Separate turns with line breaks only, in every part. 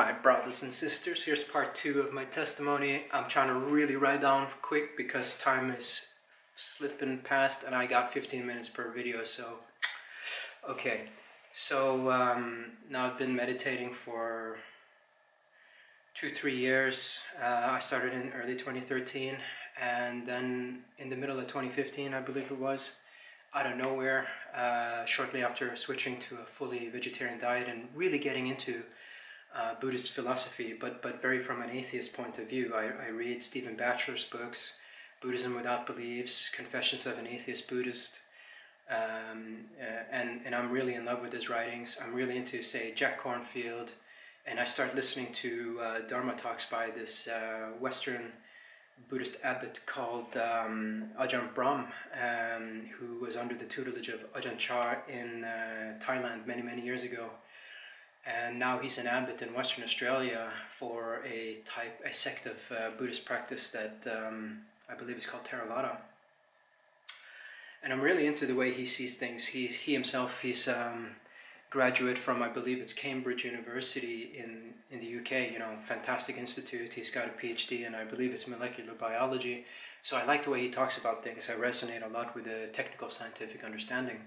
Alright, brothers and sisters, here's part 2 of my testimony. I'm trying to really write down quick because time is slipping past and I got 15 minutes per video, so... Okay, so now I've been meditating for 2-3 years. I started in early 2013 and then in the middle of 2015, I believe it was, out of nowhere, shortly after switching to a fully vegetarian diet and really getting into Buddhist philosophy, but very from an atheist point of view. I read Stephen Batchelor's books, Buddhism Without Beliefs, Confessions of an Atheist Buddhist, and I'm really in love with his writings. I'm really into, say, Jack Kornfield, and I start listening to Dharma talks by this Western Buddhist abbot called Ajahn Brahm, who was under the tutelage of Ajahn Chah in Thailand many years ago. And now he's an abbot in Western Australia for a sect of Buddhist practice that I believe is called Theravada. And I'm really into the way he sees things. He himself, he's graduate from, I believe it's Cambridge University in the UK, you know, fantastic institute. He's got a PhD and I believe it's molecular biology. So I like the way he talks about things. I resonate a lot with the technical scientific understanding.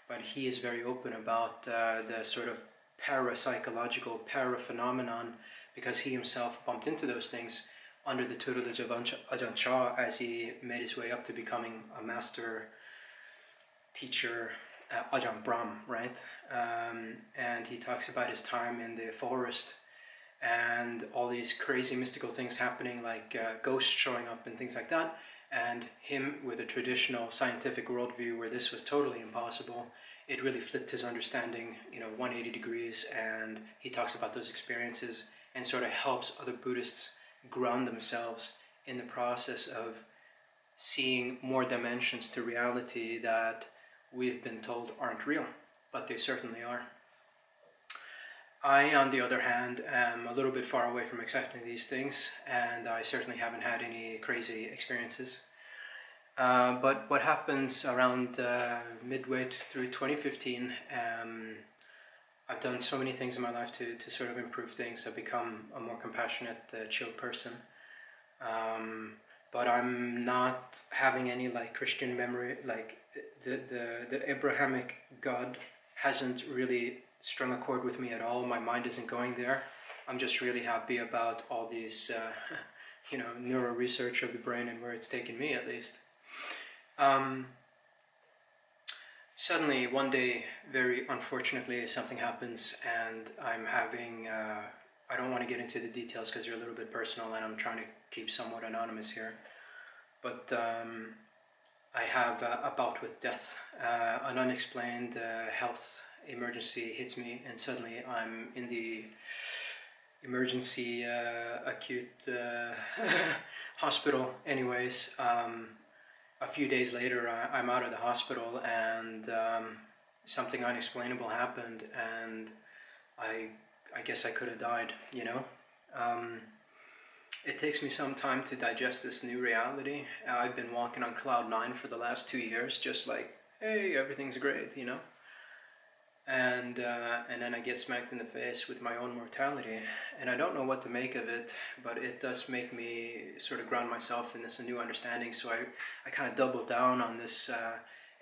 But he is very open about the sort of parapsychological, paraphenomenon, because he himself bumped into those things under the tutelage of Ajahn Chah as he made his way up to becoming a master teacher, Ajahn Brahm, right? And he talks about his time in the forest and all these crazy mystical things happening, like ghosts showing up and things like that, and him with a traditional scientific worldview where this was totally impossible. It really flipped his understanding, you know, 180 degrees, and he talks about those experiences and sort of helps other Buddhists ground themselves in the process of seeing more dimensions to reality that we've been told aren't real, but they certainly are. I, on the other hand, am a little bit far away from accepting these things, and I certainly haven't had any crazy experiences. But what happens around midway through 2015, I've done so many things in my life to sort of improve things. I've become a more compassionate, chill person. But I'm not having any like Christian memory, like the Abrahamic God hasn't really strung a chord with me at all. My mind isn't going there. I'm just really happy about all these, you know, neuro research of the brain and where it's taken me, at least. Suddenly, one day, very unfortunately, something happens and I'm having, I don't want to get into the details because they're a little bit personal and I'm trying to keep somewhat anonymous here, but I have a bout with death. An unexplained health emergency hits me and suddenly I'm in the emergency acute hospital. Anyways, a few days later I'm out of the hospital and something unexplainable happened and I guess I could have died, you know. It takes me some time to digest this new reality. I've been walking on cloud 9 for the last 2 years, just like, hey, everything's great, you know. And then I get smacked in the face with my own mortality, and I don't know what to make of it, but it does make me sort of ground myself in this new understanding. So I kind of double down on this,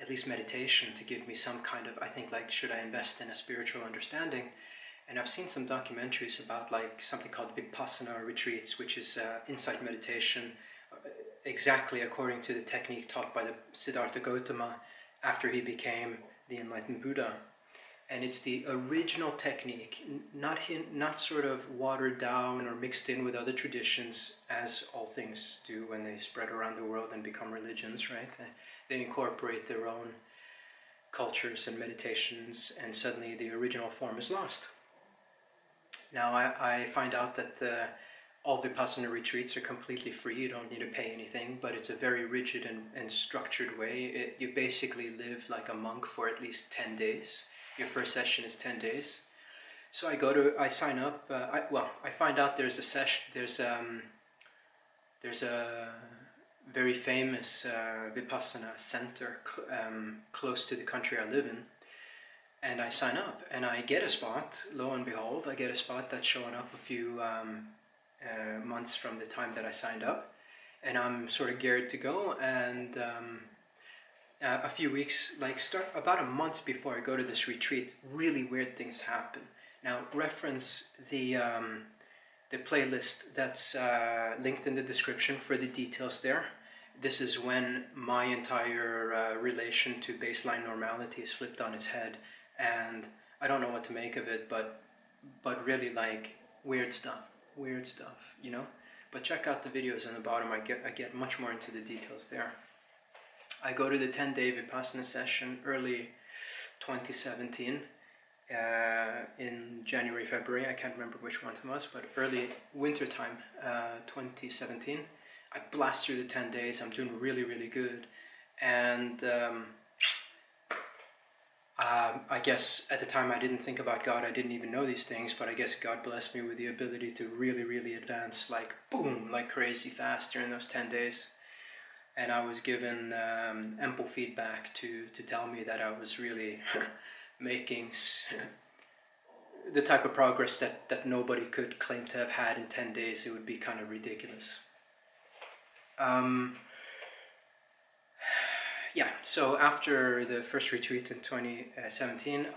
at least meditation, to give me some kind of, I think, like, should I invest in a spiritual understanding? And I've seen some documentaries about like something called Vipassana retreats, which is insight meditation, exactly according to the technique taught by the Siddhartha Gautama after he became the enlightened Buddha. And it's the original technique, not sort of watered down or mixed in with other traditions, as all things do when they spread around the world and become religions, right? They incorporate their own cultures and meditations, and suddenly the original form is lost. Now I find out that all Vipassana retreats are completely free. You don't need to pay anything, but it's a very rigid and structured way. You basically live like a monk for at least 10 days. Your first session is 10 days. So I sign up. I find out there's a session. There's a very famous Vipassana center close to the country I live in, and I sign up, and I get a spot. Lo and behold, I get a spot that's showing up a few months from the time that I signed up, and I'm sort of geared to go. And a few weeks, about a month before I go to this retreat, really weird things happen. Now, reference the playlist that's linked in the description for the details there. This is when my entire relation to baseline normality is flipped on its head, and I don't know what to make of it, but really like weird stuff, you know. But check out the videos in the bottom. I get much more into the details there. I go to the 10-day Vipassana session early 2017. In January, February, I can't remember which one it was, but early winter time, 2017. I blast through the 10 days. I'm doing really, really good. And I guess at the time I didn't think about God. I didn't even know these things, but I guess God blessed me with the ability to really, really advance, like boom, like crazy fast during those 10 days. And I was given ample feedback to tell me that I was really making the type of progress that nobody could claim to have had in 10 days. It would be kind of ridiculous. Yeah, so after the first retreat in 2017,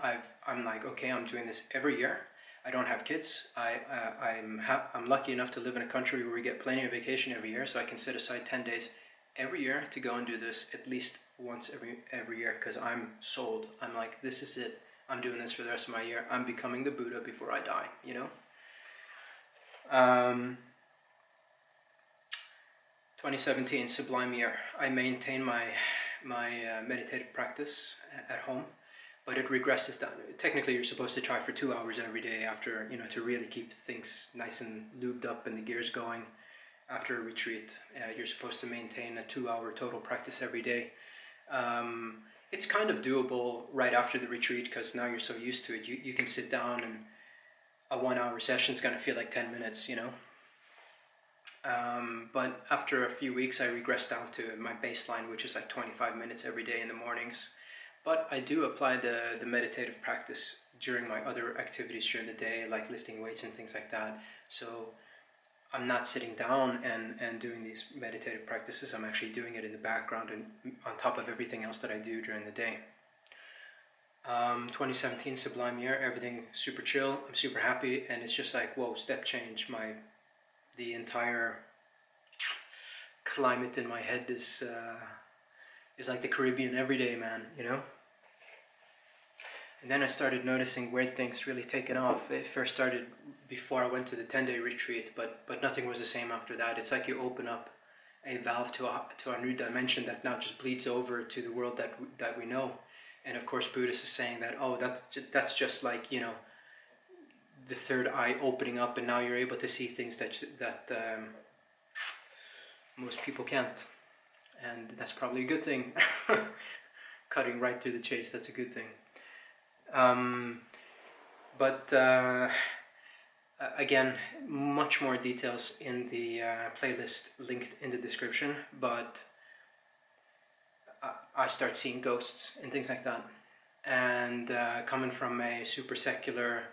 I'm like, okay, I'm doing this every year. I don't have kids. I'm lucky enough to live in a country where we get plenty of vacation every year, so I can set aside 10 days every year to go and do this at least once every year, because I'm sold. I'm like, this is it. I'm doing this for the rest of my year. I'm becoming the Buddha before I die, you know? 2017, sublime year. I maintain my meditative practice at home, but it regresses down. Technically, you're supposed to try for 2 hours every day after, you know, to really keep things nice and lubed up and the gears going. After a retreat, you're supposed to maintain a 2-hour total practice every day. It's kind of doable right after the retreat, because now you're so used to it. You can sit down and a 1-hour session is going to feel like 10 minutes, you know. But after a few weeks, I regress down to my baseline, which is like 25 minutes every day in the mornings. But I do apply the meditative practice during my other activities during the day, like lifting weights and things like that. So I'm not sitting down and doing these meditative practices. I'm actually doing it in the background and on top of everything else that I do during the day. 2017, sublime year, everything super chill. I'm super happy, and it's just like, whoa, step change. The entire climate in my head is like the Caribbean every day, man, you know? And then I started noticing weird things really taking off. It first started before I went to the 10-day retreat, but nothing was the same after that. It's like you open up a valve to a new dimension that now just bleeds over to the world that we know. And of course, Buddhist is saying that, oh, that's just like, you know, the third eye opening up, and now you're able to see things that most people can't. And that's probably a good thing. Cutting right through the chase, that's a good thing. Again, much more details in the playlist linked in the description, but I start seeing ghosts and things like that. And coming from a super secular,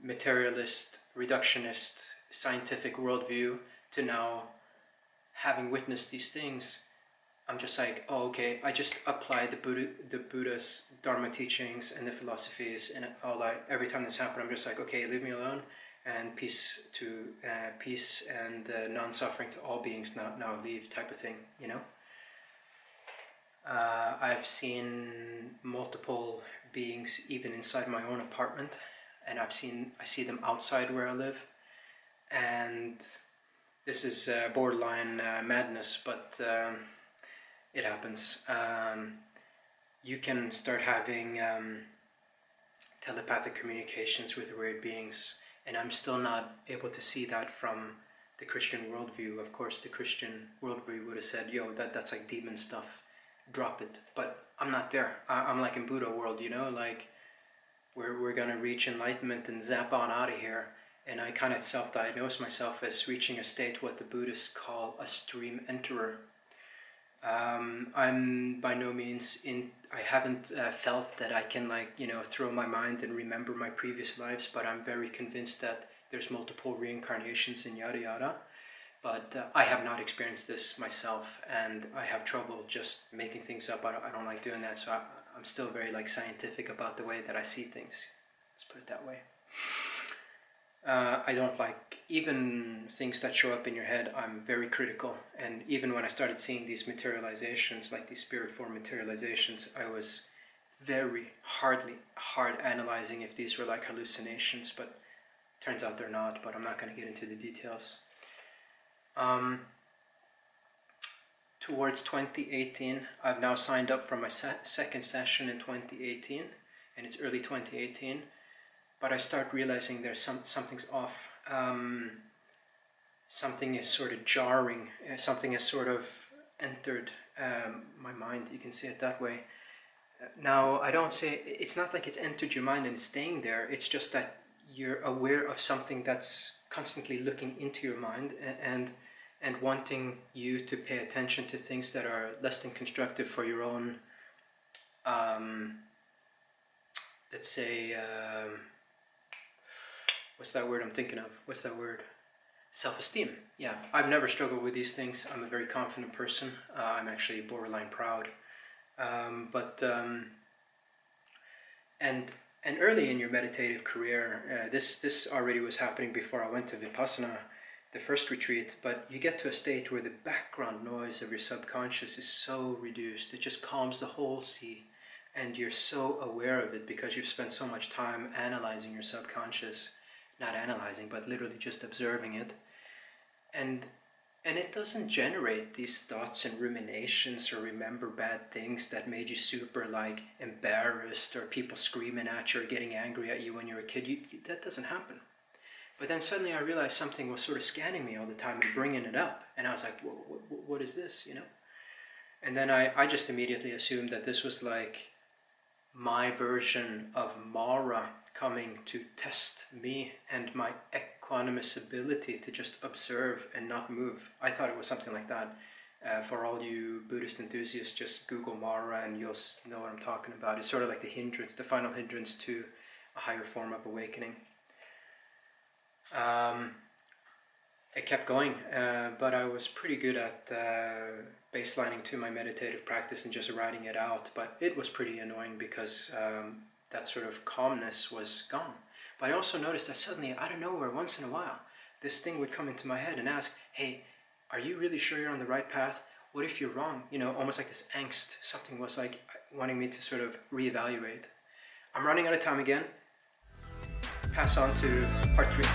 materialist, reductionist, scientific worldview to now having witnessed these things, I'm just like, oh, okay, I just apply the Buddha's Dharma teachings and the philosophies and all that. Every time this happens, I'm just like, okay, leave me alone, and peace and non-suffering to all beings now leave, type of thing, you know. I've seen multiple beings even inside my own apartment, and I see them outside where I live, and this is borderline madness, but it happens. You can start having telepathic communications with weird beings, and I'm still not able to see that from the Christian worldview. Of course, the Christian worldview would have said, yo, that's like demon stuff, drop it. But I'm not there. I'm like in Buddha world, you know, like we're gonna reach enlightenment and zap on out of here. And I kind of self-diagnose myself as reaching a state what the Buddhists call a stream enterer. I'm by no means I haven't felt that I can, like, you know, throw my mind and remember my previous lives, but I'm very convinced that there's multiple reincarnations and yada yada. But I have not experienced this myself, and I have trouble just making things up. I don't like doing that, so I'm still very, like, scientific about the way that I see things. Let's put it that way. I don't like even things that show up in your head. I'm very critical, and even when I started seeing these materializations, like these spirit form materializations, I was very hard analyzing if these were like hallucinations, but turns out they're not, but I'm not going to get into the details. Towards 2018, I've now signed up for my second session in 2018, and it's early 2018. But I start realizing there's something's off. Something is sort of jarring. Something has sort of entered my mind. You can see it that way. Now, I don't say it's not like it's entered your mind and it's staying there. It's just that you're aware of something that's constantly looking into your mind and wanting you to pay attention to things that are less than constructive for your own. Let's say. What's that word I'm thinking of? What's that word? Self-esteem. Yeah, I've never struggled with these things. I'm a very confident person. I'm actually borderline proud. And early in your meditative career, this already was happening before I went to Vipassana, the first retreat, but you get to a state where the background noise of your subconscious is so reduced. It just calms the whole sea, and you're so aware of it because you've spent so much time analyzing your subconscious. Not analyzing, but literally just observing it, and it doesn't generate these thoughts and ruminations or remember bad things that made you super, like, embarrassed, or people screaming at you or getting angry at you when you were a kid. That doesn't happen. But then suddenly I realized something was sort of scanning me all the time and bringing it up, and I was like, what is this, you know? And then I just immediately assumed that this was like my version of Mara coming to test me and my equanimous ability to just observe and not move. I thought it was something like that. For all you Buddhist enthusiasts, just Google Mara and you'll know what I'm talking about. It's sort of like the hindrance, the final hindrance to a higher form of awakening. It kept going, but I was pretty good at baselining to my meditative practice and just writing it out, but it was pretty annoying because that sort of calmness was gone. But I also noticed that suddenly, out of nowhere, once in a while, this thing would come into my head and ask, hey, are you really sure you're on the right path? What if you're wrong? You know, almost like this angst. Something was like wanting me to sort of reevaluate. I'm running out of time again. Pass on to part 3.